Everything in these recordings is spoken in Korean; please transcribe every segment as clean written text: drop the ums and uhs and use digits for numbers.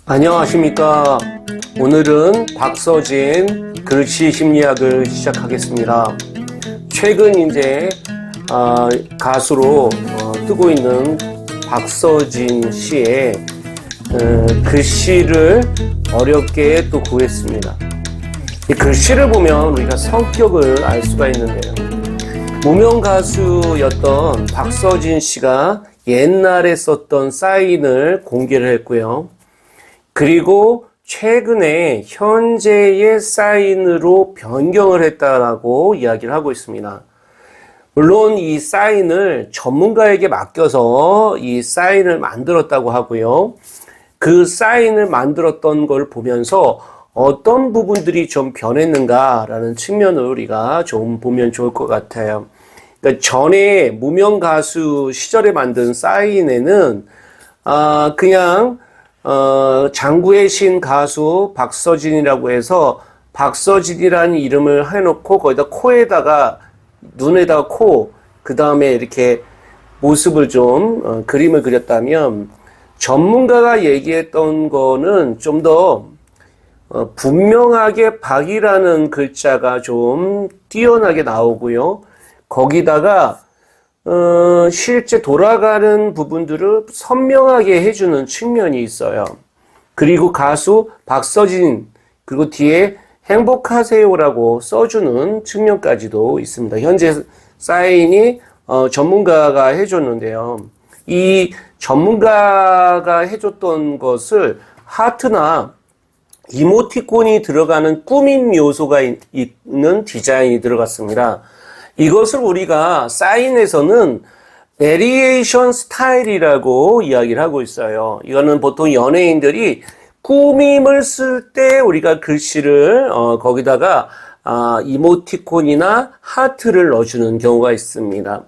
안녕하십니까. 오늘은 박서진 글씨 심리학을 시작하겠습니다. 최근 이제 가수로 뜨고 있는 박서진 씨의 글씨를 어렵게 또 구했습니다. 이 글씨를 보면 우리가 성격을 알 수가 있는데요. 무명 가수였던 박서진 씨가 옛날에 썼던 사인을 공개를 했고요. 그리고 최근에 현재의 사인으로 변경을 했다라고 이야기를 하고 있습니다. 물론 이 사인을 전문가에게 맡겨서 이 사인을 만들었다고 하고요. 그 사인을 만들었던 걸 보면서 어떤 부분들이 좀 변했는가라는 측면을 우리가 좀 보면 좋을 것 같아요. 그러니까 전에 무명 가수 시절에 만든 사인에는 그냥 장구의 신 가수 박서진이라고 해서 박서진이라는 이름을 해놓고 거기다 코에다가 눈에다가 그 다음에 이렇게 모습을 좀 그림을 그렸다면, 전문가가 얘기했던 거는 좀 더 분명하게 박이라는 글자가 좀 뛰어나게 나오고요. 거기다가 실제 돌아가는 부분들을 선명하게 해주는 측면이 있어요. 그리고 가수 박서진, 그리고 뒤에 행복하세요라고 써주는 측면까지도 있습니다. 현재 사인이 전문가가 해줬는데요. 이 전문가가 해줬던 것을 하트나 이모티콘이 들어가는 꾸민 요소가 있는 디자인이 들어갔습니다. 이것을 우리가 사인에서는 베리에이션 스타일이라고 이야기를 하고 있어요. 이거는 보통 연예인들이 꾸밈을 쓸 때 우리가 글씨를 거기다가 이모티콘이나 하트를 넣어주는 경우가 있습니다.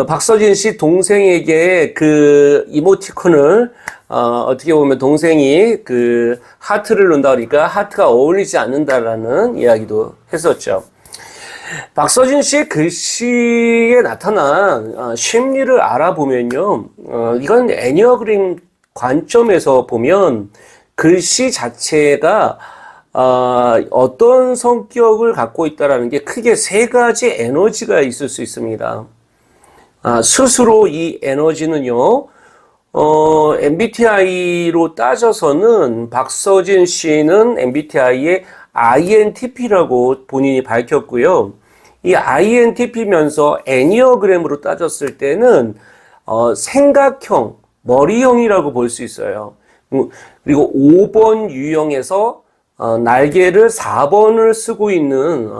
박서진 씨 동생에게 그 이모티콘을 어떻게 보면 동생이 그 하트를 넣는다 그러니까 하트가 어울리지 않는다라는 이야기도 했었죠. 박서진 씨의 글씨에 나타난 심리를 알아보면요, 이건 애니어그램 관점에서 보면 글씨 자체가 어떤 성격을 갖고 있다라는 게 크게 세 가지 에너지가 있을 수 있습니다. 스스로 이 에너지는요, MBTI로 따져서는 박서진 씨는 MBTI의 INTP라고 본인이 밝혔고요. 이 INTP면서 애니어그램으로 따졌을 때는 생각형, 머리형이라고 볼 수 있어요. 그리고 5번 유형에서 날개를 4번을 쓰고 있는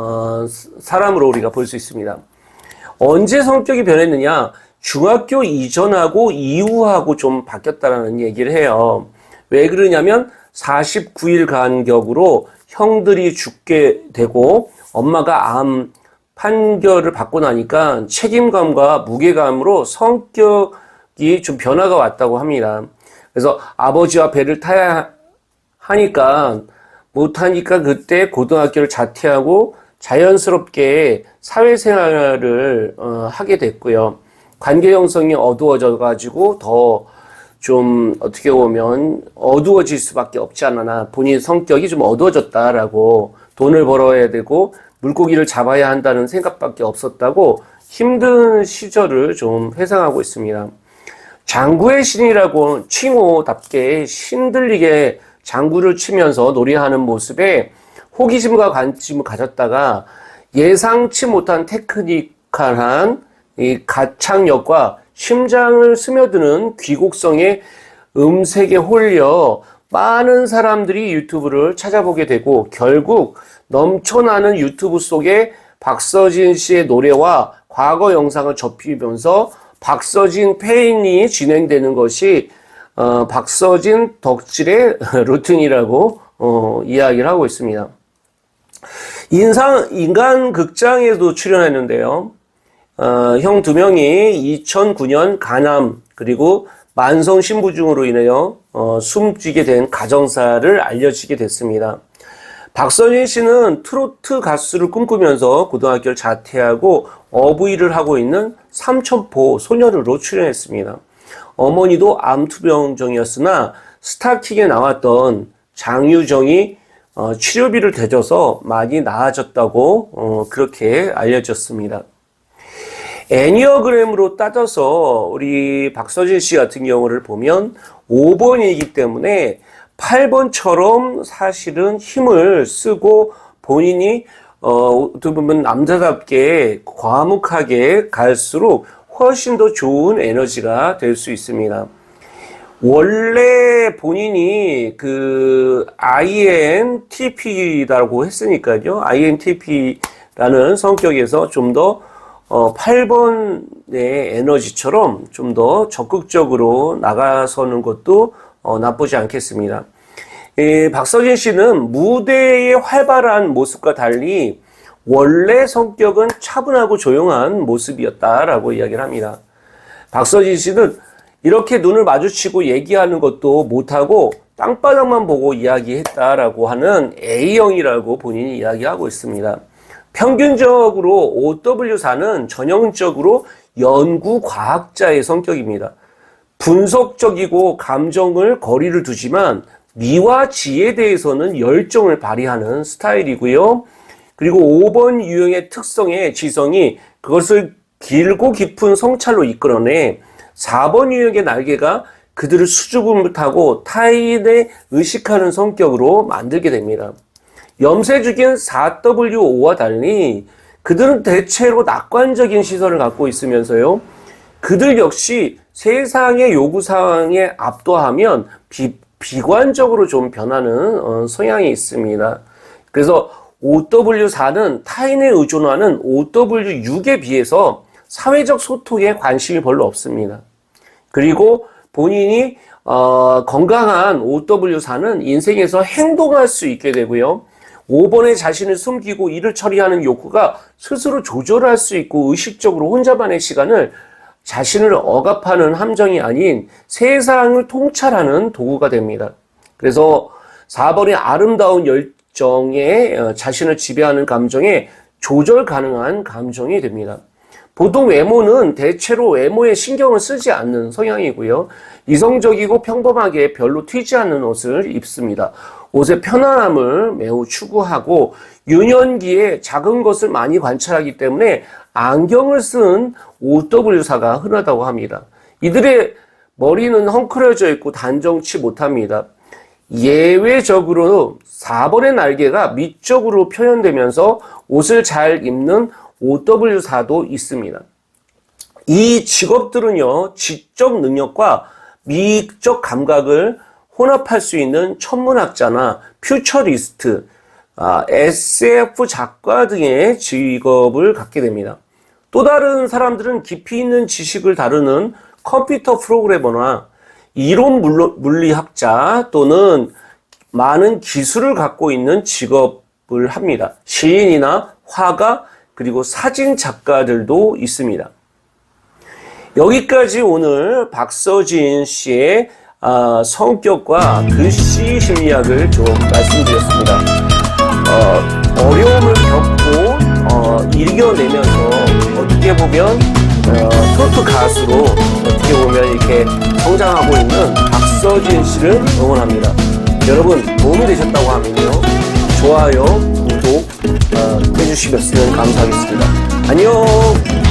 사람으로 우리가 볼 수 있습니다. 언제 성격이 변했느냐? 중학교 이전하고 이후하고 좀 바뀌었다라는 얘기를 해요. 왜 그러냐면 49일 간격으로 형들이 죽게 되고 엄마가 암 판결을 받고 나니까 책임감과 무게감으로 성격이 좀 변화가 왔다고 합니다. 그래서 아버지와 배를 타야 하니까 못하니까 그때 고등학교를 자퇴하고 자연스럽게 사회생활을 하게 됐고요. 관계 형성이 어두워져 가지고 더 좀 어떻게 보면 어두워질 수밖에 없지 않나, 본인 성격이 좀 어두워졌다라고, 돈을 벌어야 되고 물고기를 잡아야 한다는 생각밖에 없었다고 힘든 시절을 좀 회상하고 있습니다. 장구의 신이라고 칭호답게 신들리게 장구를 치면서 노래하는 모습에 호기심과 관심을 가졌다가 예상치 못한 테크니컬한 이 가창력과 심장을 스며드는 귀곡성의 음색에 홀려 많은 사람들이 유튜브를 찾아보게 되고, 결국 넘쳐나는 유튜브 속에 박서진 씨의 노래와 과거 영상을 접히면서 박서진 페인이 진행되는 것이 박서진 덕질의 루틴이라고 이야기를 하고 있습니다. 인간 극장에도 출연했는데요. 형 두 명이 2009년 간암 그리고 만성 신부증으로 인하여 숨지게 된 가정사를 알려지게 됐습니다. 박서진 씨는 트로트 가수를 꿈꾸면서 고등학교를 자퇴하고 어부일을 하고 있는 삼천포 소녀로 출연했습니다. 어머니도 암투병정이었으나 스타킹에 나왔던 장유정이 치료비를 대줘서 많이 나아졌다고 그렇게 알려졌습니다. 애니어그램으로 따져서 우리 박서진 씨 같은 경우를 보면 5번이기 때문에 8번처럼 사실은 힘을 쓰고 본인이 어떻게 보면 남자답게 과묵하게 갈수록 훨씬 더 좋은 에너지가 될 수 있습니다. 원래 본인이 그 INTP라고 했으니까요. INTP라는 성격에서 좀 더 8번의 에너지처럼 좀 더 적극적으로 나가서는 것도 나쁘지 않겠습니다. 박서진 씨는 무대의 활발한 모습과 달리 원래 성격은 차분하고 조용한 모습이었다라고 이야기를 합니다. 박서진 씨는 이렇게 눈을 마주치고 얘기하는 것도 못하고 땅바닥만 보고 이야기했다라고 하는 A형이라고 본인이 이야기하고 있습니다. 평균적으로 OW4는 전형적으로 연구과학자의 성격입니다. 분석적이고 감정을 거리를 두지만 미와 지에 대해서는 열정을 발휘하는 스타일이고요. 그리고 5번 유형의 특성의 지성이 그것을 길고 깊은 성찰로 이끌어내 4번 유형의 날개가 그들을 수줍음을 타고 타인의 의식하는 성격으로 만들게 됩니다. 염세죽인 4W5와 달리 그들은 대체로 낙관적인 시선을 갖고 있으면서요. 그들 역시 세상의 요구사항에 압도하면 비관적으로 좀 변하는 성향이 있습니다. 그래서 OW4는 타인에 의존하는 OW6에 비해서 사회적 소통에 관심이 별로 없습니다. 그리고 본인이 건강한 OW4는 인생에서 행동할 수 있게 되고요. 5번의 자신을 숨기고 일을 처리하는 욕구가 스스로 조절할 수 있고 의식적으로 혼자만의 시간을 자신을 억압하는 함정이 아닌 세상을 통찰하는 도구가 됩니다. 그래서 4번의 아름다운 열정에 자신을 지배하는 감정에 조절 가능한 감정이 됩니다. 보통 외모는 대체로 외모에 신경을 쓰지 않는 성향이고요. 이성적이고 평범하게 별로 튀지 않는 옷을 입습니다. 옷의 편안함을 매우 추구하고 유년기에 작은 것을 많이 관찰하기 때문에 안경을 쓴 OW4가 흔하다고 합니다. 이들의 머리는 헝클어져 있고 단정치 못합니다. 예외적으로 4번의 날개가 미적으로 표현되면서 옷을 잘 입는 OW4도 있습니다. 이 직업들은요, 지적 능력과 미적 감각을 혼합할 수 있는 천문학자나 퓨처리스트, SF 작가 등의 직업을 갖게 됩니다. 또 다른 사람들은 깊이 있는 지식을 다루는 컴퓨터 프로그래머나 이론 물리학자 또는 많은 기술을 갖고 있는 직업을 합니다. 시인이나 화가 그리고 사진 작가들도 있습니다. 여기까지 오늘 박서진 씨의 성격과 글씨 심리학을 좀 말씀드렸습니다. 어려움을 겪고 이겨내면서 어떻게 보면 트로트 가수로 어떻게 보면 이렇게 성장하고 있는 박서진 씨를 응원합니다. 여러분 도움이 되셨다고 하면요, 좋아요, 구독 해주시면 감사하겠습니다. 안녕.